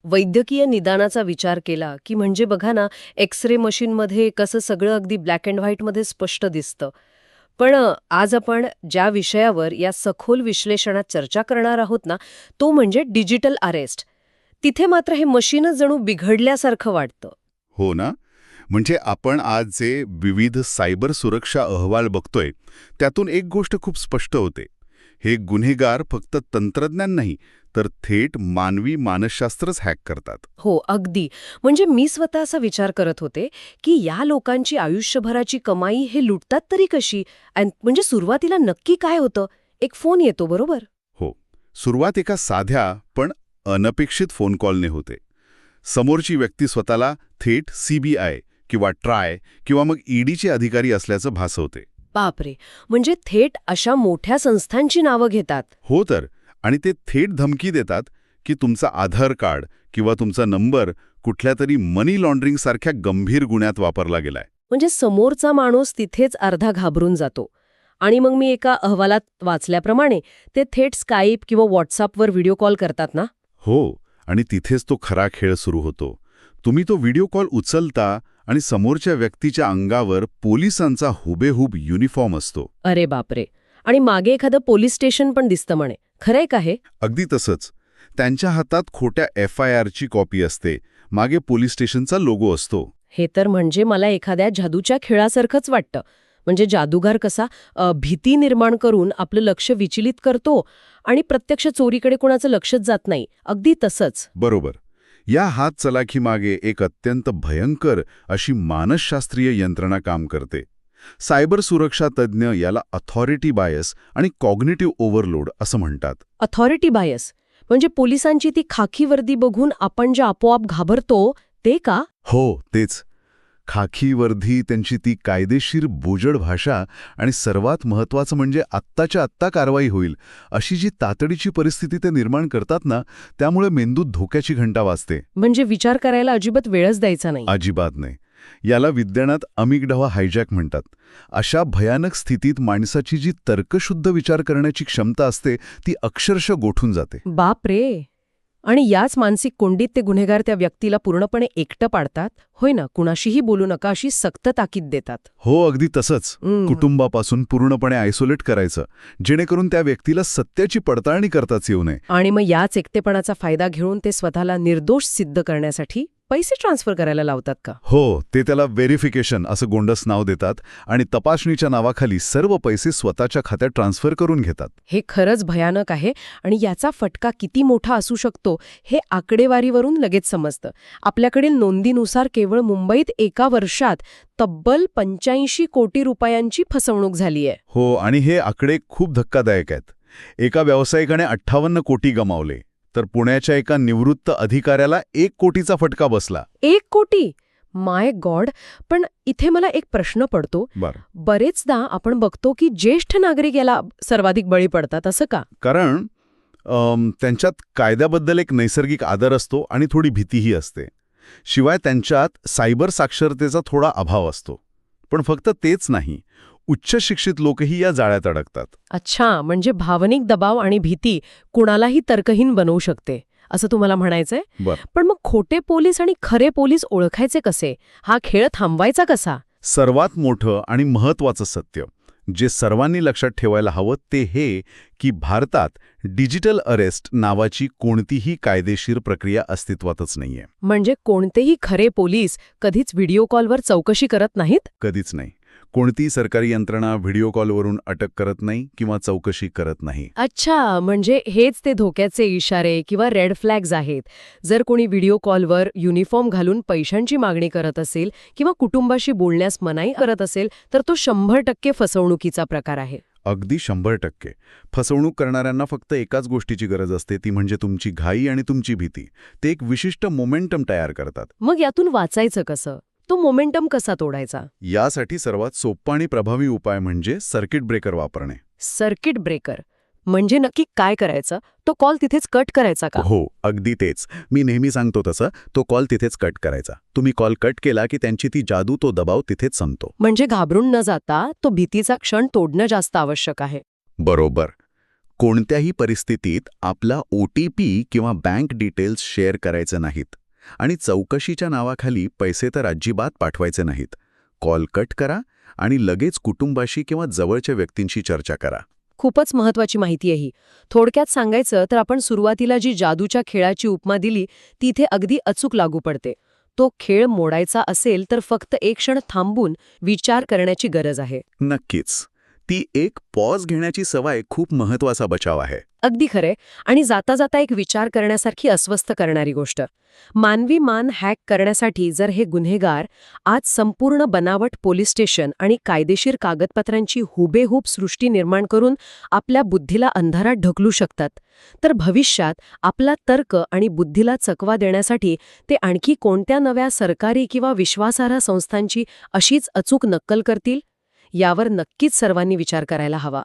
वैद्यकीय निदानाचा विचार केला की म्हणजे बघा ना, एक्स-रे मशीनमध्ये कसं सगळं अगदी ब्लॅक अँड व्हाईटमध्ये स्पष्ट दिसतं. पण आज आपण ज्या विषयावर या सखोल विश्लेषणात चर्चा करणार आहोत ना, तो म्हणजे डिजिटल अरेस्ट. तिथे मात्र हे मशीनच जणू बिघडल्यासारखं वाटतं. हो ना? म्हणजे आपण आज जे विविध सायबर सुरक्षा अहवाल बघतोय, त्यातून एक गोष्ट खूप स्पष्ट होते. हे गुन्हेगार फक्त तंत्रज्ञान नाही, तर थेट मानवी मानसशास्त्रच हॅक करतात. हो, अगदी. म्हणजे मी स्वतः असा विचार करत होते की या लोकांची आयुष्यभराची कमाई हे लुटतात तरी कशी? म्हणजे सुरुवातीला नक्की काय होतं? एक फोन येतो, बरोबर? हो, सुरुवात एका साध्या पण अनपेक्षित फोन कॉलने होते. समोरची व्यक्ती स्वतःला थेट सीबीआय किंवा ट्राय किंवा मग ईडीचे अधिकारी असल्याचं भासवते. बापरे, म्हणजे थेट अशा मोठ्या संस्थांची नावं घेतात. हो तर, आणि ते थेट धमकी देतात की तुमचा आधार कार्ड किंवा तुमचा नंबर कुठल्या तरी मनी लॉन्ड्रिंगसारख्या गंभीर गुन्ह्यात वापरला गेलाय. म्हणजे समोरचा माणूस तिथेच अर्धा घाबरून जातो. आणि मग मी एका अहवालात वाचल्याप्रमाणे ते थेट स्काईप किंवा व्हॉट्सअपवर व्हिडिओ कॉल करतात ना? हो, आणि तिथेच तो खरा खेळ सुरू होतो. तुम्ही तो व्हिडिओ कॉल उचलता आणि समोरच्या व्यक्तीच्या अंगावर पोलिसांचा हुबेहूब युनिफॉर्म असतो. अरे बापरे. आणि मागे एखादं पोलीस स्टेशन पण दिसतं म्हणे. खरंय का हे? अगदी तसंच. त्यांच्या हातात खोट्या FIRची कॉपी असते, मागे पोलीस स्टेशनचा लोगो असतो. हे तर म्हणजे मला एखाद्या जादूच्या खेळासारखंच वाटतं. म्हणजे जादूगार कसा भीती निर्माण करून आपलं लक्ष विचलित करतो आणि प्रत्यक्ष चोरीकडे कोणाचं लक्षच जात नाही. अगदी तसंच. बरोबर. या हात चलाखीमागे एक अत्यंत भयंकर अशी मानसशास्त्रीय यंत्रणा काम करते. सायबर सुरक्षा तज्ज्ञ याला अथॉरिटी बायस आणि कॉग्निटिव्ह ओव्हरलोड असं म्हणतात. अथॉरिटी बायस म्हणजे पोलिसांची ती खाकी वर्दी बघून आपण जे आपोआप घाबरतो ते का? हो, तेच. खाकी वर्दी, त्यांची ती कायदेशीर बोजड भाषा आणि सर्वात महत्त्वाचं म्हणजे आत्ताच्या आत्ता कारवाई होईल अशी जी तातडीची परिस्थिती ते निर्माण करतात ना, त्यामुळे मेंदूत धोक्याची घंटा वाजते. म्हणजे विचार करायला अजिबात वेळच द्यायचा नाही. अजिबात नाही. याला विज्ञानात अमिगडावा हायजॅक म्हणतात. अशा भयानक स्थितीत माणसाची जी तर्कशुद्ध विचार करण्याची क्षमता असते ती अक्षरशः गोठून जाते. बाप रे. आणि याच मानसिक कोंडीत ते गुन्हेगार त्या व्यक्तीला पूर्णपणे एकटं पाडतात. होय ना, कुणाशीही बोलू नका अशी सक्त ताकीद देतात. हो, अगदी तसंच. कुटुंबापासून पूर्णपणे आयसोलेट करायचं, जेणेकरून त्या व्यक्तीला सत्याची पडताळणी करताच येऊ नये. आणि मग याच एकटेपणाचा फायदा घेऊन ते स्वतःला निर्दोष सिद्ध करण्यासाठी पैसे ट्रान्सफर करायला लावतात का? हो, ते त्याला व्हेरिफिकेशन असं गोंडस नाव देतात आणि तपासणीच्या नावाखाली सर्व पैसे स्वतःच्या खात्यात ट्रान्सफर करून घेतात. हे खरंच भयानक आहे. आणि याचा फटका किती मोठा असू शकतो हे आकडेवारीवरून लगेच समजतं. आपल्याकडील नोंदीनुसार केवळ मुंबईत एका वर्षात तब्बल 85 कोटी रुपयांची फसवणूक झालीय. हो, आणि हे आकडे खूप धक्कादायक आहेत. एका व्यावसायिकाने 58 कोटी गमावले, तर पुण्याच्या एका निवृत्त अधिकाऱ्याला 1 कोटीचा फटका बसला. 1 कोटी? माय गॉड. पण इथे मला एक प्रश्न पडतो. बरेचदा आपण बघतो की ज्येष्ठ नागरिक याला सर्वाधिक बळी पडतात, असं का? कारण त्यांच्यात कायद्याबद्दल एक नैसर्गिक आदर असतो आणि थोडी भीतीही असते. शिवाय त्यांच्यात सायबर साक्षरतेचा थोडा अभाव असतो. पण फक्त तेच नाही, उच्च शिक्षित लोकही या जाळ्यात अडकतात. अच्छा, म्हणजे भावनिक दबाव आणि भीती कुणालाही तर्कहीन बनवू शकते, असं तुम्हाला म्हणायचंय? पण मग खोटे पोलीस आणि खरे पोलीस ओळखायचे कसे? हा खेळ थांबवायचा कसा? सर्वात मोठं आणि महत्त्वाचं सत्य जे सर्वांनी लक्षात ठेवायला हवं ते हे की भारतात डिजिटल अरेस्ट नावाची कोणतीही कायदेशीर प्रक्रिया अस्तित्वातच नाहीये. म्हणजे कोणतेही खरे पोलीस कधीच व्हिडिओ कॉलवर चौकशी करत नाहीत? कधीच नाही. कोणतीही सरकारी यंत्रणा व्हिडिओ कॉलवरून अटक करत नाही किंवा चौकशी करत नाही. अच्छा, म्हणजे हेच ते धोक्याचे इशारे किंवा रेड फ्लॅग्स आहेत. जर कोणी व्हिडिओ कॉलवर युनिफॉर्म घालून पैशांची मागणी करत असेल किंवा कुटुंबाशी बोलण्यास मनाई करत असेल तर तो 100% फसवणुकीचा प्रकार आहे. अगदी 100%. फसवणूक करणाऱ्यांना फक्त एकाच गोष्टीची गरज असते, ती म्हणजे तुमची घाई आणि तुमची भीती. ते एक विशिष्ट मोमेंटम तयार करतात. मग यातून वाचायचं कसं? तो मोमेंटम कसा तोडायचा? यासाठी सर्वात सोपा आणि प्रभावी उपाय म्हणजे सर्किट ब्रेकर वापरणे. सर्किट ब्रेकर म्हणजे नक्की काय करायचं? तो कॉल तिथेच कट करायचा का? हो, अगदी तेच. मी नेहमी सांगतो तसं, तो कॉल तिथेच कट करायचा. तुम्ही कॉल कट केला की त्यांची ती जादू, तो दबाव तिथेच संपतो. म्हणजे घाबरून न जाता तो भीतीचा क्षण तोडणं जास्त आवश्यक आहे. बरोबर. कोणत्याही परिस्थितीत आपला OTP किंवा बँक डिटेल्स शेअर करायचे नाहीत. आणि चौकशीच्या नावाखाली पैसे तर अजिबात पाठवायचे नाहीत. कॉल कट करा आणि लगेच कुटुंबाशी किंवा जवळच्या व्यक्तींशी चर्चा करा. खूपच महत्वाची माहिती आहे ही. थोडक्यात सांगायचं तर आपण सुरुवातीला जी जादूच्या खेळाची उपमा दिली ती इथे अगदी अचूक लागू पडते. तो खेळ मोडायचा असेल तर फक्त एक क्षण थांबून विचार करण्याची गरज आहे. नक्कीच. ती एक पॉज घेण्याची सवय खूप महत्वाचा बचाव आहे. अगदी खरे. आणि जाता जाता एक विचार करण्यासारखी अस्वस्थ करणारी गोष्ट. मानवी मान हॅक करण्यासाठी जर हे गुन्हेगार आज संपूर्ण बनावट पोलीस स्टेशन आणि कायदेशीर कागदपत्रांची हुबेहूब सृष्टी निर्माण करून आपल्या बुद्धीला अंधारात ढकलू शकतात, तर भविष्यात आपला तर्क आणि बुद्धीला चकवा देण्यासाठी ते आणखी कोणत्या नव्या सरकारी किंवा विश्वासार्ह संस्थांची अशीच अचूक नक्कल करतील? यावर नक्कीच सर्वांनी विचार करायला हवा.